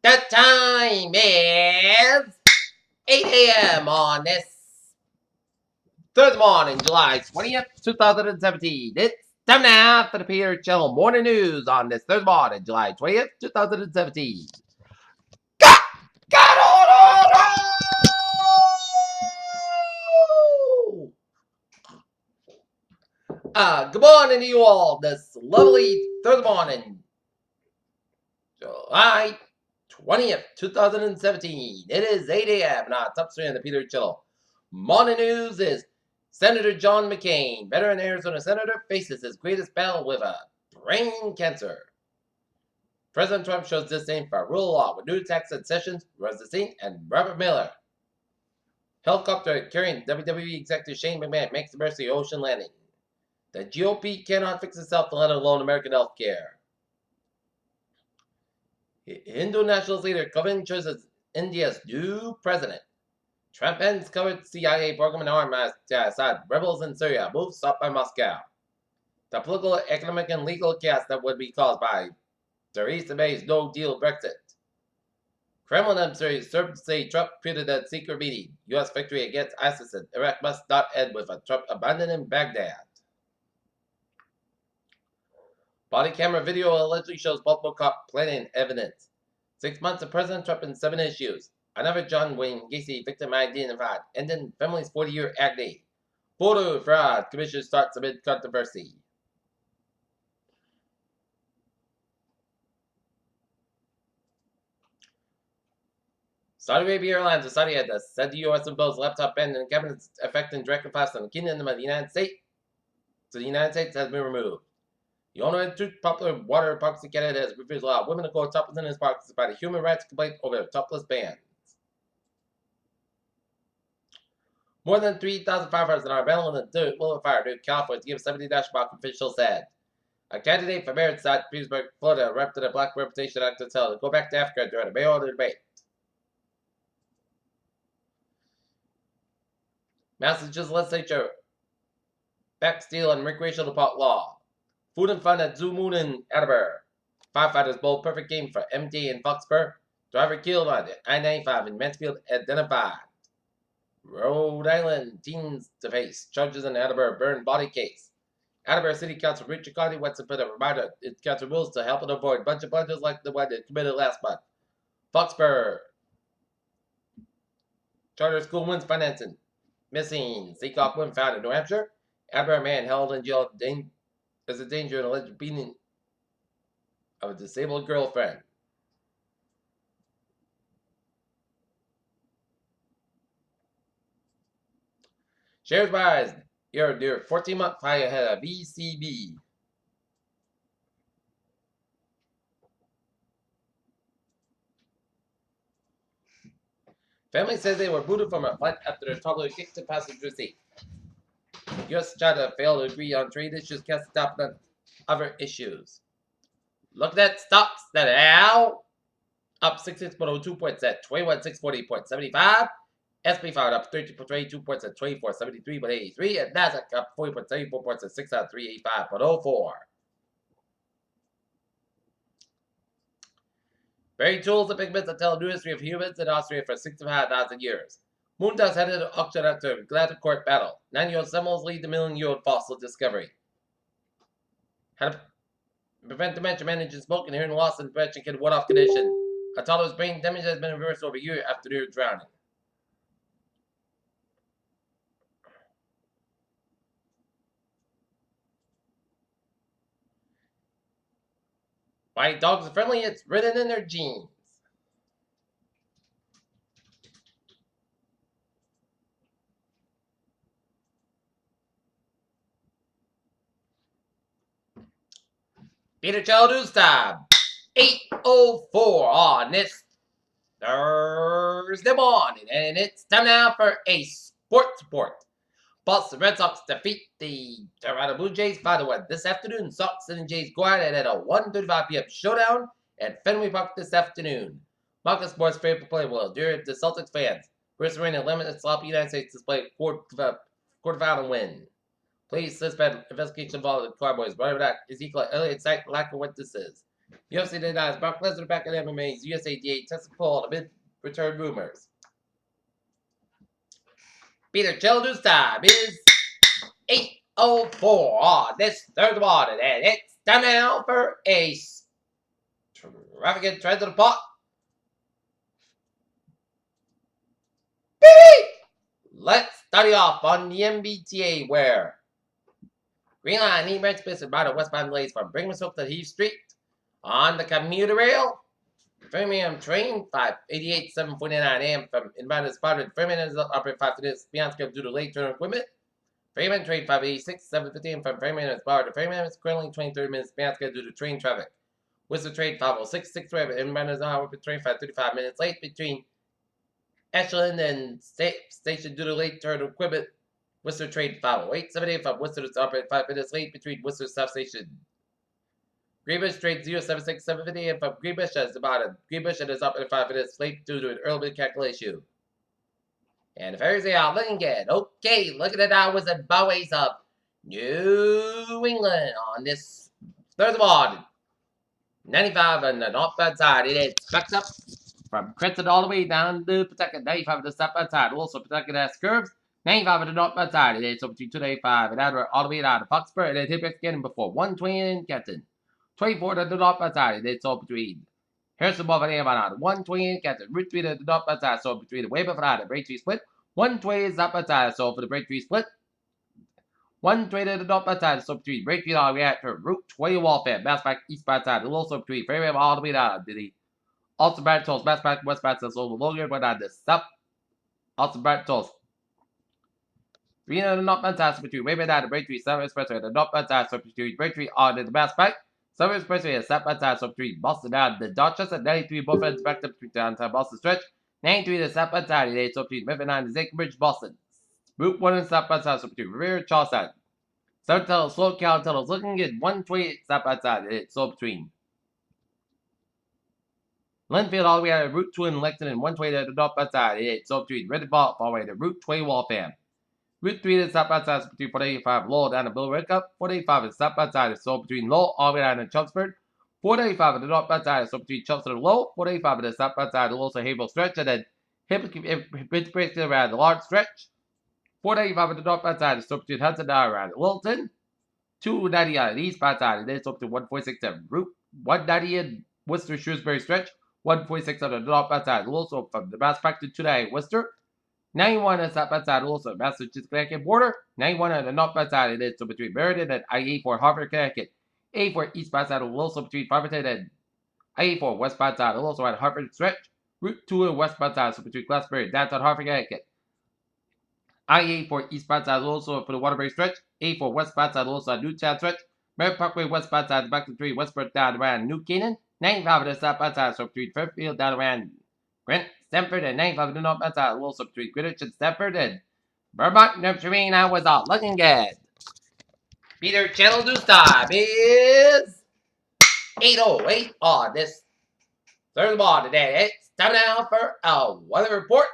The time is 8 a.m. on this Thursday morning, July 20th, 2017. It's time now for the Peter Channel Morning News on this Thursday morning, July 20th, 2017. Got good morning to you all this lovely Thursday morning, July 20th, 2017. It is 8 a.m. Now, top three on the Peter Channel. Morning news is Senator John McCain, veteran Arizona senator, faces his greatest battle with a brain cancer. President Trump shows disdain for rule law with new tax concessions, Rosenstein, and Robert Miller. Helicopter carrying WWE executive Shane McMahon makes emergency ocean landing. The GOP cannot fix itself, let alone American health care. Hindu nationalist leader Coven chooses India's new president. Trump ends covered CIA program and arms Assad rebels in Syria, moves stopped by Moscow. The political, economic, and legal chaos that would be caused by Theresa May's no-deal Brexit. Kremlin emissaries say Trump created a secret meeting. U.S. victory against ISIS in Iraq must not end with a Trump abandoning Baghdad. Body camera video allegedly shows multiple cops planting evidence. 6 months of President Trump and 7 issues. Another John Wayne Gacy victim identified. Ending family's 40-year agony. Voter fraud. Commission starts amid controversy. Saudi Arabia Airlines of Saudi had said the U.S. imposed laptop ban and cabinets affecting direct deposit on the Kingdom of the United States. So the United States has been removed. The owner of two popular water parks in Canada has refused to allow women to go topless in his parks despite a human rights complaint over the topless ban. More than 3,000 firefighters in our battle in the Willow Fire due to California to give 70-block officials said. A candidate for mayor inside Petersburg, Florida, represented a black reputation act to tell to go back to Africa during a mayoral debate. Massachusetts legislature back steel and recreational pot law. Food and fun at Zoo Moon in Attleboro. Firefighters bowl perfect game for MJ in Foxborough. Driver killed on I-95 in Mansfield identified. Rhode Island teens to face charges in Attleboro burn body case. Attleboro City Council Richard Carney wants to put a reminder in council rules to help it avoid bunch of blunders like the one that committed last month. Foxborough charter school wins financing. Missing Seacock woman found in New Hampshire. Attleboro man held in jail as a danger in alleged beating of a disabled girlfriend. Shares rise. You're near 14-month high ahead of ECB. Family says they were booted from a flight after their toddler kicked the passenger seat. U.S. China failed to agree on trade issues, cast stop on other issues. Look at stocks that are now up 66.02 points at 21,640.75. SP 5 up 32 points at 2473.83, and Nasdaq up 40.74 points at 6,385.04. Berry tools and pigments that tell a new history of humans in Austria for 65,000 years. Moondust headed to auction after a Galactic Court battle. 9-year-old Seminoles lead the million-year-old fossil discovery. How to prevent dementia, managing smoke and hearing loss and prevention can ward off condition. A toddler's brain damage has been reversed over a year after near drowning. Why dogs are friendly? It's written in their genes. Peter Child News Time. 8:04 on this Thursday morning, and it's time now for a sports report. Boston Red Sox defeat the Toronto Blue Jays 5-1 this afternoon. Sox and Jays go at it at a 1:35 p.m. showdown at Fenway Park this afternoon. Marcus Moore's favorite play will endure the Celtics fans. Bruce Arena limited sloppy United States display quarterfinal win. Please suspend investigation involving the Cowboys. Whatever that Ezekiel Elliott cite lack of witnesses. UFC denies Brock Lesnar back in MMA's USA DA tested full amid return rumors. Peter Childer's time is 8:04 on this Thursday morning, and it's time now for a extravagant trend of the pot. Let's study off on the MBTA where Green Line, East Branch Spisson, by the westbound lanes from Brinkman's to Heath Street. On the commuter rail, Framingham train 588 7:49 a.m. from inbound is spotted. Framingham is up at 5 minutes beyond schedule due to late turn equipment. Framingham train 586 7:50 a.m. from Framingham is spotted. Framingham is currently 23 minutes beyond schedule due to train traffic. Worcester train 506 6 inbound is now up at train 535 minutes late between Ashland and Station due to late turn equipment. Worcester train 508 7 a.m. from Worcester is up at 5 minutes late between Worcester South Station. Greenbush train 076 750 a.m. from Greenbush is about a Greenbush and is up at 5 minutes late due to an early calculation. And the ferries are looking good. Okay, look at the hours and byways of New England on this Thursday morning. 95 on the northbound side. It is backed up from Crescent all the way down to Pawtucket. 95 on the southbound side. Also Pawtucket has curves. 95 on the northbound side. It is over between 285 and Adler all the way down to Foxborough. And then Hippex getting before 120 in Canton. 24 to the northbound side. It's all between Harrison Boulevard and Avalon. 120 in Canton. Route 3 to the northbound side. So between the Weber Flat and Braintree Split. 120 is southbound side. So for the Braintree Split. 120 to the northbound side. So between Braintree all the way out to Route 20 Walfare. Bounce back eastbound side. And also between Fairway all the way down to the Austin Brad Tolls. Bounce back westbound side. So Logan went on the south. Austin Brad Tolls. 3 to the northbound side. So between Weber down to Braintree. Southern Expressway. The northbound side. So between Braintree all the bounce back. Southern Expressway is southbound side, so between Boston down to Dorchester, 93 both ends back up between downtown Boston stretch, 93 to southbound side, today, so between River 9 to Zackenbridge, Boston. Route 1 and southbound side, so between Revere, Charlestown. Southern Tunnel, Slow County Tunnels, looking good, 128 southbound side, today, so between Linfield all the way out to Route 2 in Lexington, 120 to the northbound side, today, so between Red Vault all the way to Route 20 Waltham. Route 3 is southbound side, so between 485 Lowell down to Bill Rickup. 485 is southbound side, so between Lowell all the way down to Chelmsford. 485 at the northbound side, so between Chelmsford and Lowell. 485 at the southbound side, also Haverhill stretch, and then Pittsburgh around the large stretch. 485 at the northbound side, so between Hudson down around Littleton. 290 on the eastbound side, and then it's up to 146 at Route 190 in Worcester Shrewsbury stretch. 146 on the northbound side, also from the Mass back to 290 Worcester. 91 on the southbound side, also Massachusetts Connecticut border. 91 on the northbound side, and it's between Meriden and I-84 Harvard, Connecticut. 84 eastbound side, also between Farmington and I-84 westbound side, also at Harvard stretch. Route 2 and westbound side, so between Glassbury and downtown Harvard, Connecticut. I-84 eastbound side, also for the Waterbury stretch. 84 westbound side, also at Newtown stretch. Merritt Parkway westbound side, back to 3 westbound down around New Canaan. 95 on the southbound side, so between Fairfield down around Grant, Stamford, and 95 on the northbound side, also between Greenwich and Stamford, and Vermont, New Hampshire, I was all looking good. Peter Channel News time is 8:08 on this Thursday morning today. It's time now for a weather report.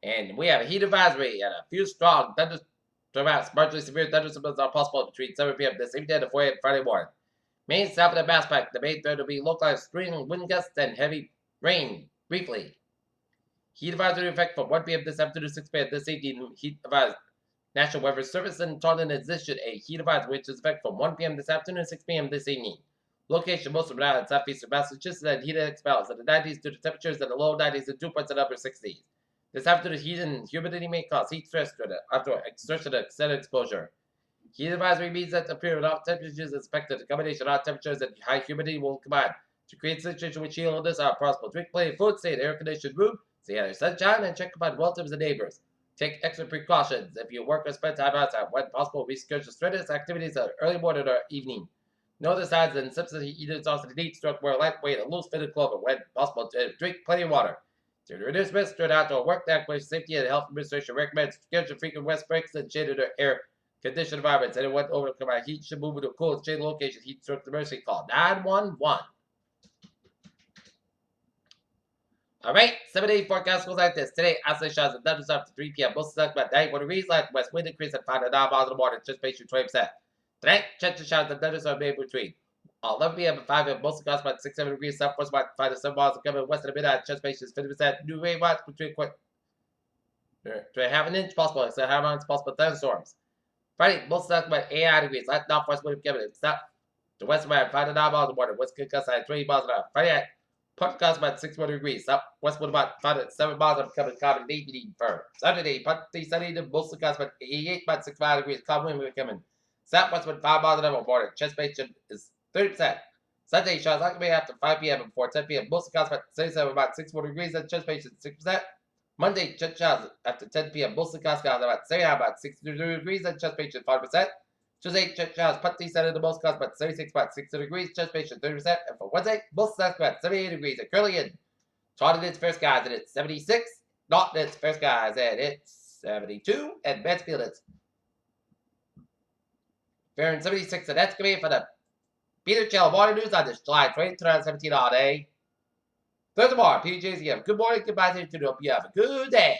And we have a heat advisory and a few strong thunderstorms, marginally severe thunderstorms are possible between 7 p.m. this evening and 4 a.m. Friday morning. Main south of the Bass Pack, the main threat will be localized spring wind gusts and heavy rain briefly. Heat advisory in effect from 1 p.m. this afternoon to 6 p.m. this evening. Heat advised. National Weather Service and Taunton has issued a heat advisory which is in effect from 1 p.m. this afternoon to 6 p.m. this evening. Location most of the southeastern Massachusetts and heated expels in the 90s due to temperatures in the low 90s and 2 points in the upper 60s. This afternoon, heat and humidity may cause heat stress after exertion and extended exposure. Heat advisory means that a period of hot temperatures is expected. A combination of hot temperatures and high humidity will combine to create a situation which heat illness are possible. Drink plenty of food, stay in an air-conditioned room, stay out of sunshine, and check upon relatives and neighbors. Take extra precautions. If you work or spend time outside, when possible, reschedule strenuous activities in early morning or evening. Know the signs and symptoms of heat exhaustion and heat stroke. Wear lightweight and loose-fitted clothing when possible. Drink plenty of water. To reduce risk during outdoor work, the Occupational Safety and Health Administration recommends schedule frequent rest breaks and shaded or air-conditioned environments. Anyone overcome by heat should move to a cool and shaded location. Heat stroke emergency call 911. Alright, 7-day forecast goes like this. Today, isolation showers and thunders up to 3 p.m. Most sunny about 91 degrees, light west wind increase at 5 to 9 miles in the morning. Anticipation 20%. Tonight, check the shots of thunders are made between 11 p.m. and 5 p.m. Mostly cost about 6-7 degrees. Southwest about 5 to 7 miles. Coming west of the midnight. Chest space is 50%. New rain watch between to a half an inch possible. It's a half an inch possible thunderstorms. Friday, most south about 8 degrees. Left northwest wind coming. It's not the west about 5 to 9 miles an hour. West could gust at 20 miles an hour. Friday at punt cost about 61 degrees. Southwest wind about 5 to 7 miles an hour. Coming common evening firm. Saturday, punt sunny to mostly cost about 88 about 65 degrees. Common wind coming. Southwest wind 5 miles an hour. Border. Chest space is 30%. Sunday, shots likely to be after 5 p.m. and before 10 p.m. Mostly cost about 37 about 64 degrees. And chest space is 6%. Monday, jet showers after 10 p.m. Mostly cost about 79 about 62 degrees and chest patient 5%. Tuesday, jet showers putty center the most cost about 36 about 60 degrees, chest patient 30%. And for Wednesday, most cost about 78 degrees at Curlian. Charted its first guys and it's 76. Not its first guys and it's 72. And Mansfield it's fair and 76. And that's going to be for the Peter Chell Morning News on this July 20, 2017 all day. Furthermore, PJs, you have good morning, goodbye to you. Hope you have a good day.